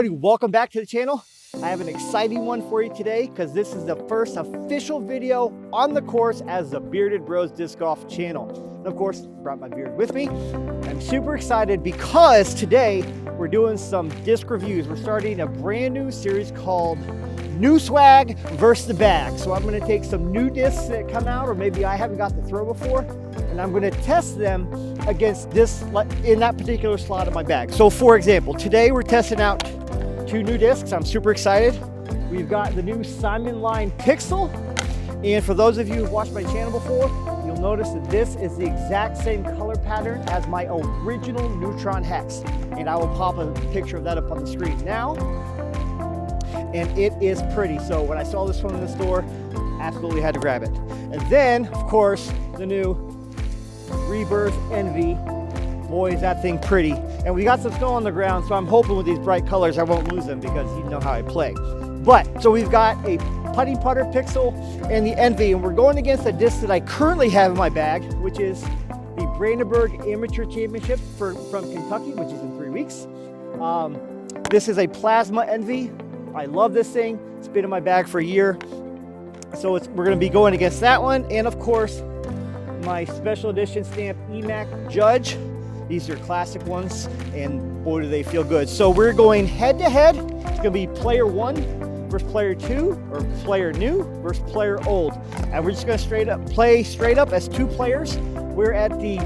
everybody, welcome back to the channel. I have an exciting one for you today because this is the first official video on the course as the Bearded Bros Disc Golf channel. And of course, brought my beard with me. I'm super excited because today we're doing some disc reviews. We're starting a brand new series called New Swag versus the Bag. So I'm going to take some new discs that come out, or maybe I haven't got to throw before, and I'm going to test them against this in that particular slot of my bag. So for example, today we're testing out two new discs. I'm super excited. We've got the new Simon Line Pixel, and for those of you who've watched my channel before, you'll notice that this is the exact same color pattern as my original Neutron Hex, and I will pop a picture of that up on the screen now. And it is pretty. So when I saw this one in the store, absolutely had to grab it. And then, of course, the new Rebirth Envy. Boy, is that thing pretty. And we got some snow on the ground, so I'm hoping with these bright colors I won't lose them because you know how I play. But, so we've got a putting putter Pixel and the Envy, and we're going against a disc that I currently have in my bag, which is the Brandenburg Amateur Championship from Kentucky, which is in 3 weeks. This is a Plasma Envy. I love this thing. It's been in my bag for a year. So we're going to be going against that one. And of course, my special edition stamp EMAC Judge. These are classic ones, and boy, do they feel good. So we're going head to head. It's going to be player one versus player two, or player new versus player old. And we're just going to play straight up as two players. We're at the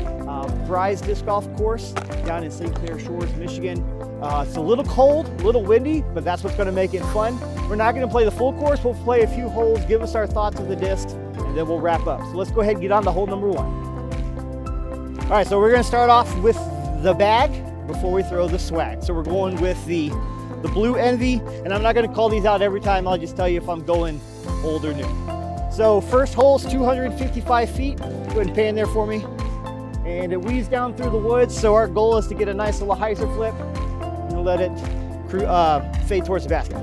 Bryce Disc Golf Course down in St. Clair Shores, Michigan. It's a little cold, a little windy, but that's what's going to make it fun. We're not going to play the full course. We'll play a few holes, give us our thoughts of the discs, and then we'll wrap up. So let's go ahead and get on to hole number one. All right, so we're going to start off with the bag before we throw the swag. So we're going with the blue Envy, and I'm not going to call these out every time. I'll just tell you if I'm going old or new. So first hole's 255 feet. Go ahead and pan there for me. And it weaves down through the woods, so our goal is to get a nice little hyzer flip and let it fade towards the basket.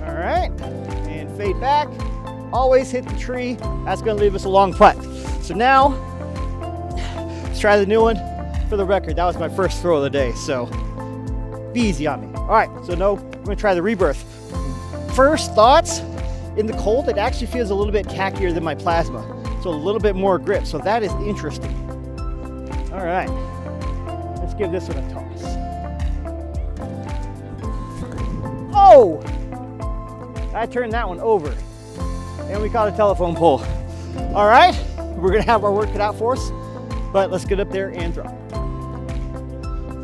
All right, and fade back. Always hit the tree. That's going to leave us a long putt. So now, let's try the new one. For the record, that was my first throw of the day, so be easy on me. All right, so no, I'm going to try the Rebirth. First thoughts, in the cold, it actually feels a little bit tackier than my Plasma. So a little bit more grip, so that is interesting. All right, let's give this one a toss. Oh! I turned that one over, and we caught a telephone pole. All right, we're gonna have our work cut out for us, but let's get up there and throw.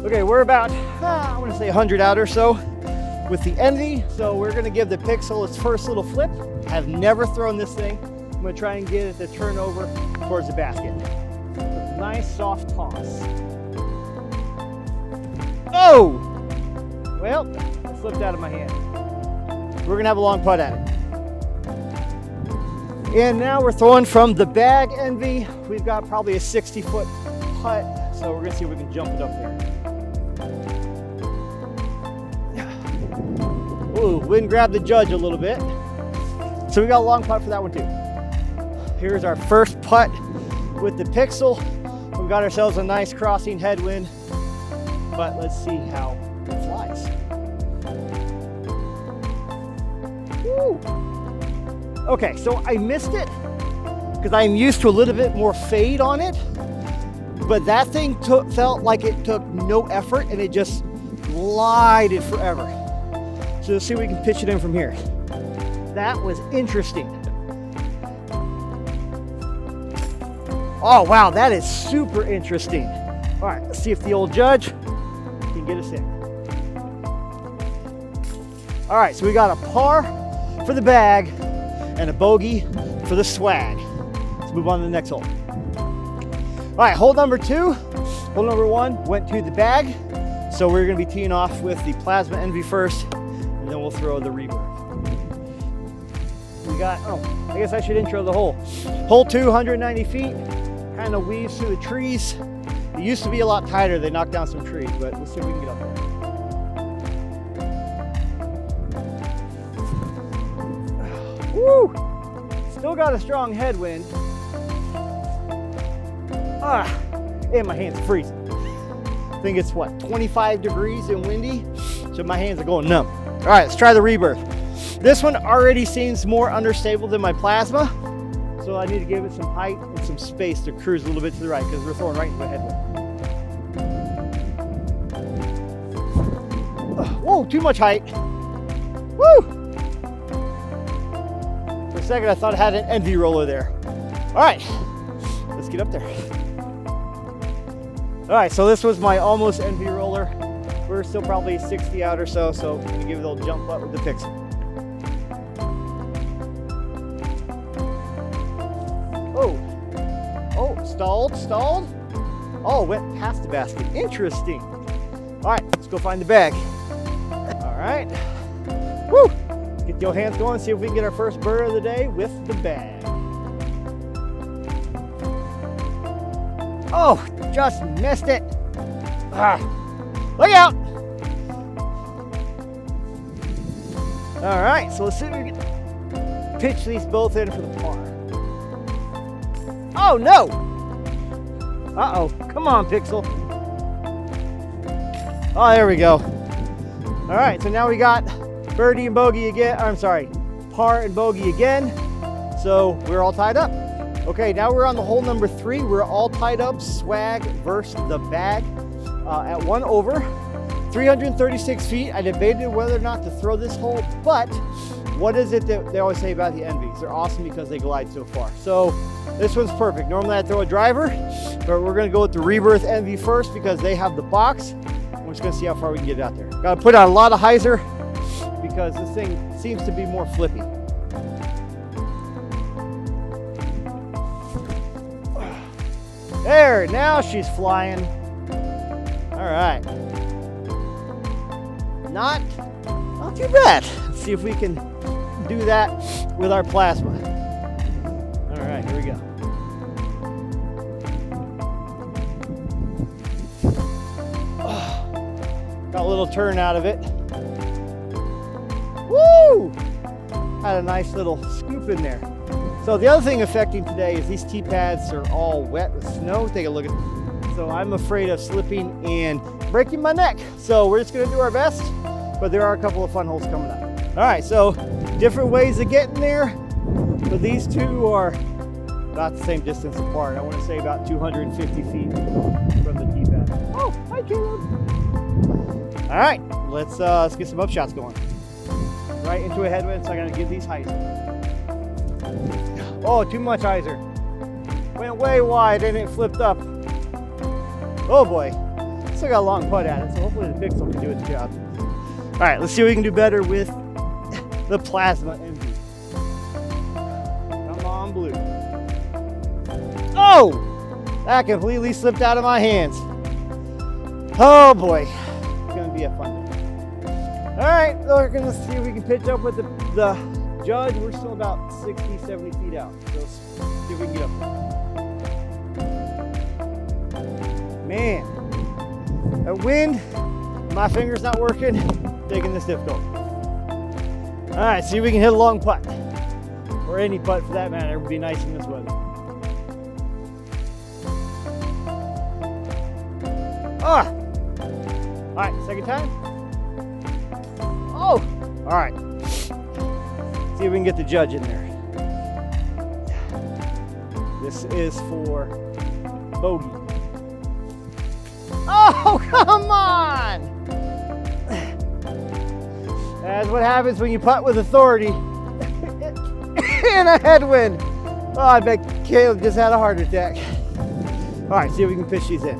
Okay, we're about, I wanna say 100 out or so with the Envy, so we're gonna give the Pixel its first little flip. I've never thrown this thing. I'm gonna try and get it to turn over towards the basket. Nice soft toss. Oh! Well, it slipped out of my hand. We're gonna have a long putt at it. And now we're throwing from the bag Envy. We've got probably a 60-foot putt, so we're gonna see if we can jump it up there. Ooh, wind grabbed the Judge a little bit. So we got a long putt for that one too. Here's our first putt with the Pixel. We've got ourselves a nice crossing headwind, but let's see how it flies. Woo. Okay, so I missed it because I'm used to a little bit more fade on it, but that thing felt like it took no effort and it just glided forever. So let's see if we can pitch it in from here. That was interesting. Oh, wow, that is super interesting. All right, let's see if the old Judge can get us in. All right, so we got a par for the bag and a bogey for the swag. Let's move on to the next hole. All right, hole number two. Hole number one went to the bag. So we're gonna be teeing off with the Plasma Envy first, and then we'll throw the Rebirth. We got, I guess I should intro the hole. Hole 2, 190 feet, kind of weaves through the trees. It used to be a lot tighter. They knocked down some trees, but let's see if we can get up there. Woo! Still got a strong headwind. And my hands are freezing. I think it's what, 25 degrees and windy, so my hands are going numb. All right, let's try the Rebirth. This one already seems more understable than my Plasma, so I need to give it some height and some space to cruise a little bit to the right because we're throwing right into a headwind. Whoa, too much height. Woo! For a second, I thought I had an envy roller there. All right, let's get up there. All right, so this was my almost envy roller. We're still probably 60 out or so, so I'm gonna give it a little jump up with the Pixel. Oh, stalled. Oh, went past the basket. Interesting. All right, let's go find the bag. All right. Woo! Get your hands going, see if we can get our first bird of the day with the bag. Oh, just missed it. Look out. All right, so let's see if we can pitch these both in for the par. Oh, no. Uh-oh, come on, Pixel. Oh, there we go. All right, so now we got birdie and bogey again. I'm sorry, par and bogey again. So we're all tied up. Okay, now we're on the hole number 3. We're all tied up, swag versus the bag at 1 over. 336 feet. I debated whether or not to throw this hole, but what is it that they always say about the Envies? They're awesome because they glide so far. So this one's perfect. Normally I throw a driver, but we're gonna go with the Rebirth Envy first because they have the box. We're just gonna see how far we can get it out there. Gotta put on a lot of hyzer because this thing seems to be more flippy. There, now she's flying. All right. Not too bad. Let's see if we can do that with our Plasma. All right, here we go. Got a little turn out of it. Woo! Had a nice little scoop in there. So the other thing affecting today is these tee pads are all wet with snow. Take a look at it. So I'm afraid of slipping and breaking my neck. So we're just gonna do our best, but there are a couple of fun holes coming up. All right, so different ways of getting there, but these two are about the same distance apart. I wanna say about 250 feet from the tee pad. Oh, hi Caleb. All right, let's get some upshots going. Right into a headwind, so I gotta give these hyzer. Oh, too much hyzer. Went way wide and it flipped up. Oh boy, still got a long putt at it, so hopefully the Pixel can do its job. All right, let's see what we can do better with the Plasma Envy. Come on, blue. Oh, that completely slipped out of my hands. Oh boy, it's gonna be a fun day. All right, we're gonna see if we can pitch up with the Judge. We're still about 60, 70 feet out. So let's see if we can get up there. Man, that wind, my finger's not working, making this difficult. All right, see if we can hit a long putt. Or any putt for that matter, would be nice in this weather. Ah! All right, second time. Oh, all right. See if we can get the Judge in there. This is for bogey. Oh, come on! That's what happens when you putt with authority in a headwind. Oh, I bet Caleb just had a heart attack. All right, see if we can pitch these in.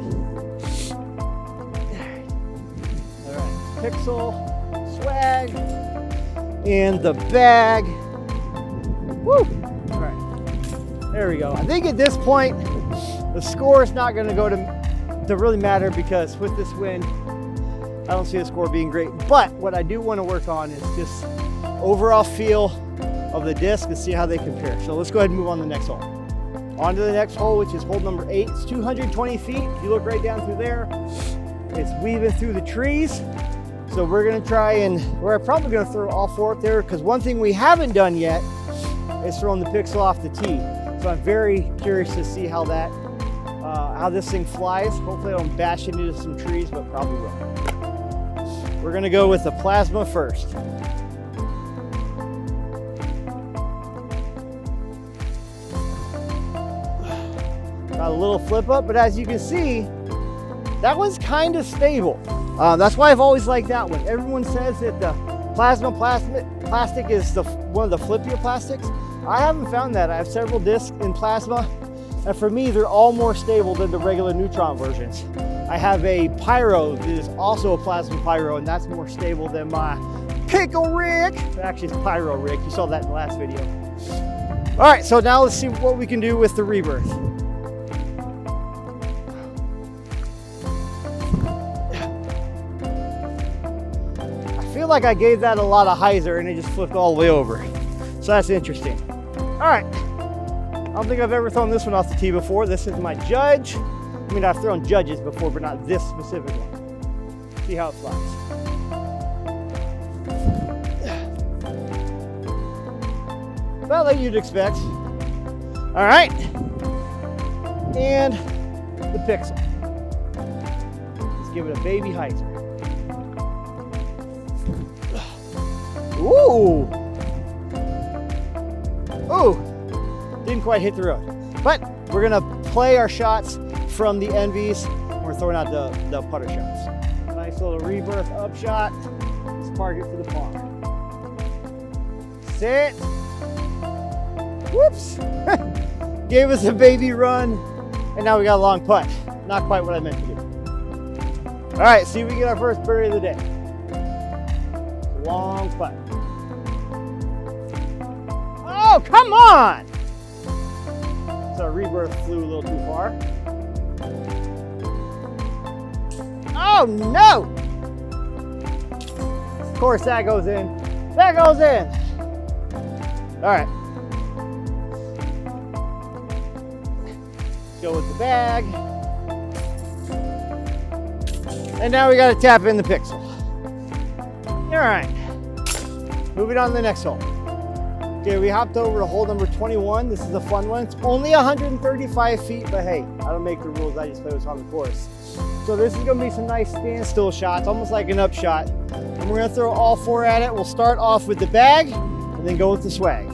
All right, Pixel, swag, and the bag. Woo! All right, there we go. I think at this point, the score is not going to go to really matter because with this wind, I don't see the score being great. But what I do want to work on is just overall feel of the disc and see how they compare. So let's go ahead and move on to the next hole. On to the next hole, which is hole number 8. It's 220 feet. If you look right down through there, it's weaving through the trees. So we're gonna try and, we're probably gonna throw all 4 up there because one thing we haven't done yet is throwing the Pixel off the tee. So I'm very curious to see how how this thing flies. Hopefully I don't bash into some trees, but probably will. We're gonna go with the plasma first. Got a little flip up, but as you can see, that one's kind of stable. That's why I've always liked that one. Everyone says that the plastic is one of the flippier plastics. I haven't found that. I have several discs in plasma, and for me, they're all more stable than the regular neutron versions. I have a pyro that is also a plasma pyro, and that's more stable than my pickle Rick. Actually, it's pyro Rick. You saw that in the last video. All right, so now let's see what we can do with the Rebirth. I feel like I gave that a lot of hyzer and it just flipped all the way over. So that's interesting. All right, I don't think I've ever thrown this one off the tee before. This is my Judge. I mean, I've thrown Judges before, but not this specific one. See how it flies. About like you'd expect. All right, and the Pixel. Let's give it a baby hyzer. Ooh! Ooh! Didn't quite hit the road. But we're gonna play our shots from the Envies. We're throwing out the putter shots. Nice little Rebirth up shot. Let's park it to the pond. Sit. Whoops! Gave us a baby run, and now we got a long putt. Not quite what I meant to do. All right, see if we get our first birdie of the day. Long putt. Oh, come on! So Rebirth flew a little too far. Oh no! Of course that goes in. That goes in! All right. Go with the bag. And now we got to tap in the Pixel. All right. Moving on to the next hole. Okay, we hopped over to hole number 21. This is a fun one. It's only 135 feet, but hey, I don't make the rules. I just play what's on the course. So this is going to be some nice standstill shots, almost like an up shot. And we're going to throw all four at it. We'll start off with the bag and then go with the swag.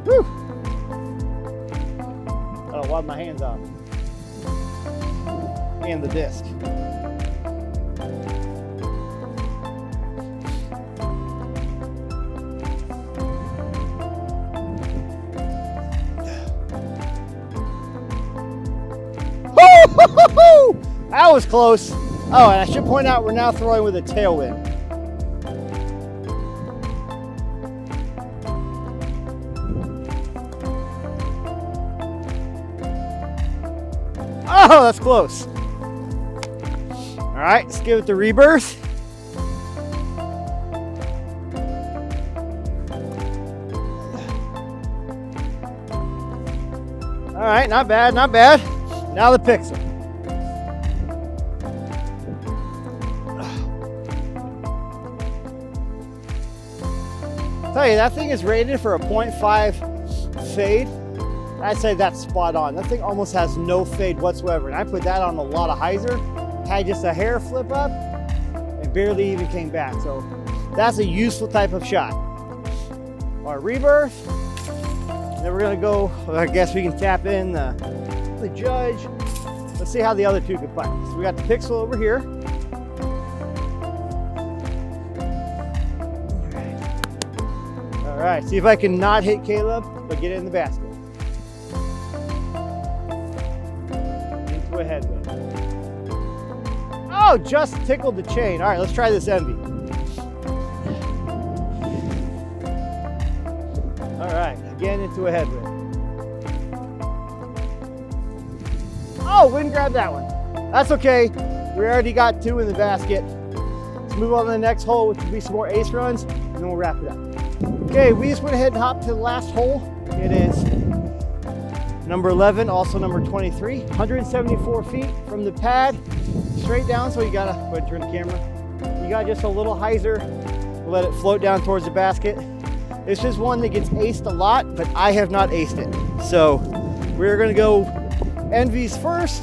Whew. I don't wipe my hands off. And the disc. That was close. Oh, and I should point out we're now throwing with a tailwind. Oh, that's close. All right, let's give it the Rebirth. All right, not bad, not bad. Now the Pixel. Tell you, that thing is rated for a 0.5 fade. I'd say that's spot on. That thing almost has no fade whatsoever. And I put that on a lot of hyzer. Had just a hair flip up and barely even came back. So that's a useful type of shot. Our Rebirth. And then we're gonna go, I guess we can tap in the Judge. Let's see how the other two can play. So we got the Pixel over here. All right, see if I can not hit Caleb, but get it in the basket. Into a headwind. Oh, just tickled the chain. All right, let's try this Envy. All right, again into a headwind. Oh, wouldn't grab that one. That's okay. We already got two in the basket. Let's move on to the next hole, which will be some more ace runs, and then we'll wrap it up. Okay, we just went ahead and hopped to the last hole. It is number 11, also number 23, 174 feet from the pad, straight down. So you gotta, go ahead and turn the camera. You got just a little hyzer, let it float down towards the basket. This is one that gets aced a lot, but I have not aced it. So we're gonna go Envy's first.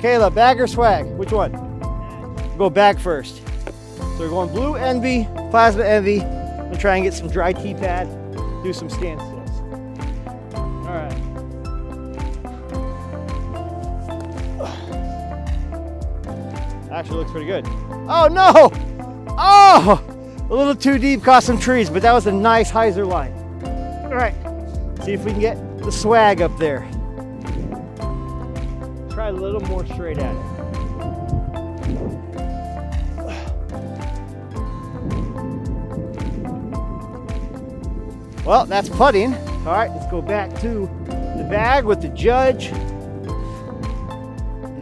Kayla, bag or swag? Which one? Go bag first. So we're going blue Envy, plasma Envy. I'm gonna try and get some dry tea pad, do some standstills. All right. Actually looks pretty good. Oh no! Oh! A little too deep, caught some trees, but that was a nice hyzer line. All right, see if we can get the swag up there. Try a little more straight at it. Well, that's putting. All right, let's go back to the bag with the judge. Do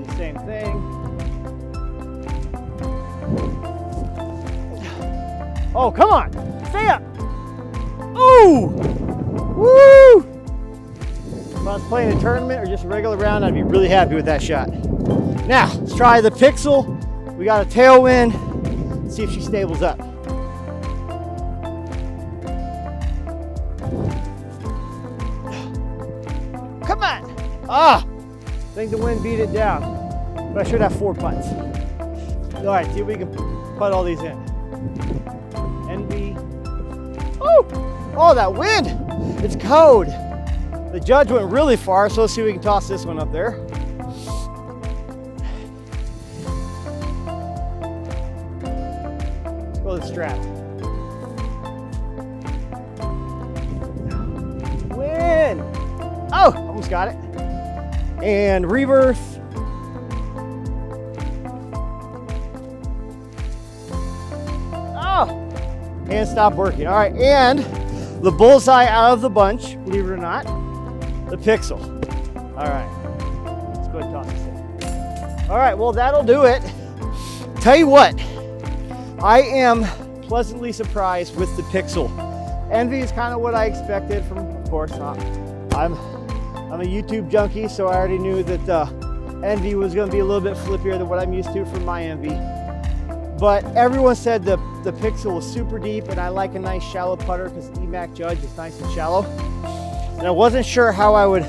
the same thing. Oh, come on, stay up. Ooh, woo. If I was playing a tournament or just a regular round, I'd be really happy with that shot. Now, let's try the Pixel. We got a tailwind. Let's see if she stables up. Come on. Ah, I think the wind beat it down, but I should have 4 putts. All right, see if we can putt all these in. Envy. Oh, that wind. It's cold. The judge went really far, so let's see if we can toss this one up there. Let's go to the strap. Wind. Oh, almost got it. And Rebirth. Oh, and stop working. All right, and the bullseye out of the bunch, believe it or not, the Pixel. All right, let's go ahead and toss this in. All right, well, that'll do it. Tell you what, I am pleasantly surprised with the Pixel. Envy is kind of what I expected from, of course, I'm a YouTube junkie, so I already knew that Envy was going to be a little bit flippier than what I'm used to from my Envy. But everyone said the Pixel was super deep, and I like a nice shallow putter because EMAC Judge is nice and shallow. And I wasn't sure how I would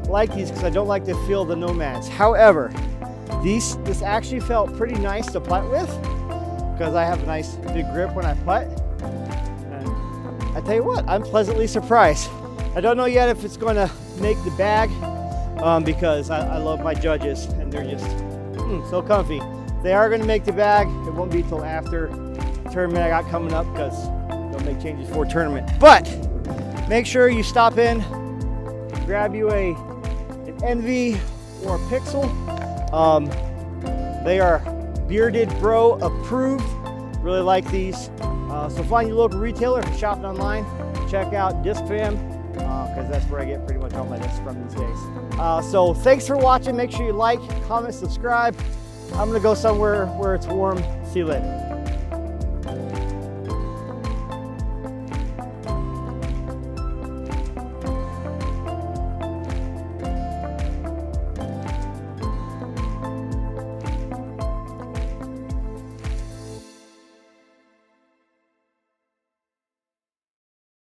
like these because I don't like to feel the nomads. However, this actually felt pretty nice to putt with because I have a nice big grip when I putt. And I tell you what, I'm pleasantly surprised. I don't know yet if it's going to make the bag because I love my Judges and they're just so comfy. They are going to make the bag. It won't be till after the tournament I got coming up because they'll make changes for tournament. But make sure you stop in, grab you an Envy or a Pixel. They are Bearded Bro approved. Really like these. So find your local retailer. If you're shopping online, check out Disc Fam because that's where I get pretty much all my discs from these days. So thanks for watching. Make sure you like, comment, subscribe. I'm gonna go somewhere where it's warm. See you later.